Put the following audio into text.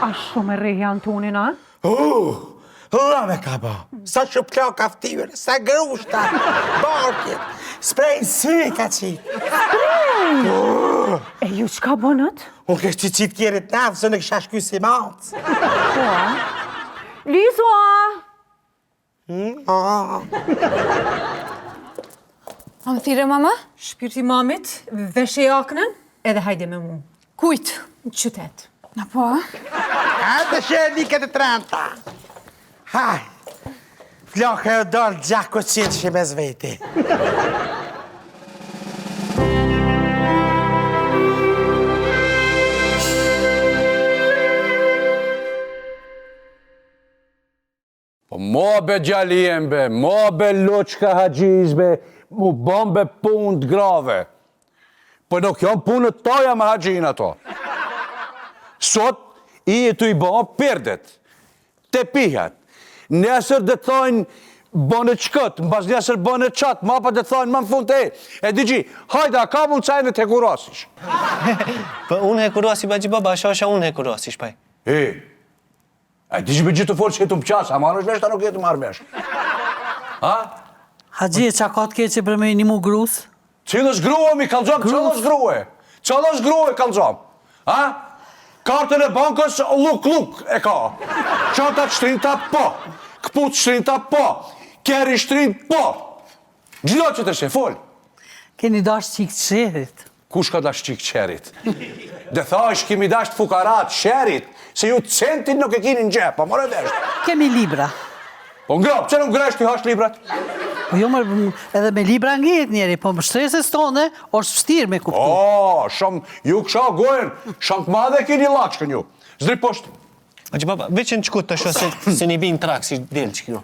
A shumë e rehi Antonin, a? La me ka ba. Sa që plo kaftimin, sa grushta, barkit, sprej në sy ka qitë. E ju qka bënët? Unë kështë që qitë kjerit nafë, së në kësha shky si matës. Po, a? Lizo, a? A më thire, mama? Shpirti mamit, veshe jaknën, edhe hajde me mu. Kujt? Në qytet. Na po, a? Hajde shë një këtë 30. Haj, flokë e dollë gjako qitë që me zveti. Po mobe gjalien be, mobe loqka haqjiz be, mu bombe punë të grave. Po nuk janë punët toja me haqjin ato. Sot i e tu i bo pirdet, te pihat. Nesër dhe thojnë bënë qëkët, në bas nesër bënë qatë, ma pa dhe thojnë më në fund të e digji, hajda, ka mund cajnë të hekurasish. Po unë hekurasi ba gjibaba, asha unë hekurasish, paj. E digji me gjithë të forë që jetu më qasë, a marrë është vesh, ta nuk jetu marrë vesh. Ha? Haxhi, qa ka të keqe për me një mu grus? Cilës grue mi kalzom, cilës grue? Cilës grue kalzom? Ha? Kartën e bankës luk e ka. Qatat shtrinta po. Këput shtrinta po. Keri shtrin po. Gjdo që të shë, fol. Keni dash qik të sherit. Kush ka dash qik qerit? Dhe thash kemi dash të fukarat sherit, se ju centin nuk e kini në gjep, pa more desht. Kemi libra. Po ngrop, që nuk gresh të hash librat? Po jo mërë, edhe me libra ngijet njeri, po më shtreses tone, është fështirë me kuptu. O, shumë, ju kësha gojën, shumë të madhe kini lakshkën ju. Zdri poshtë. A gjibaba, veç në qkut të shoh se një vinë trak si delë që kjo.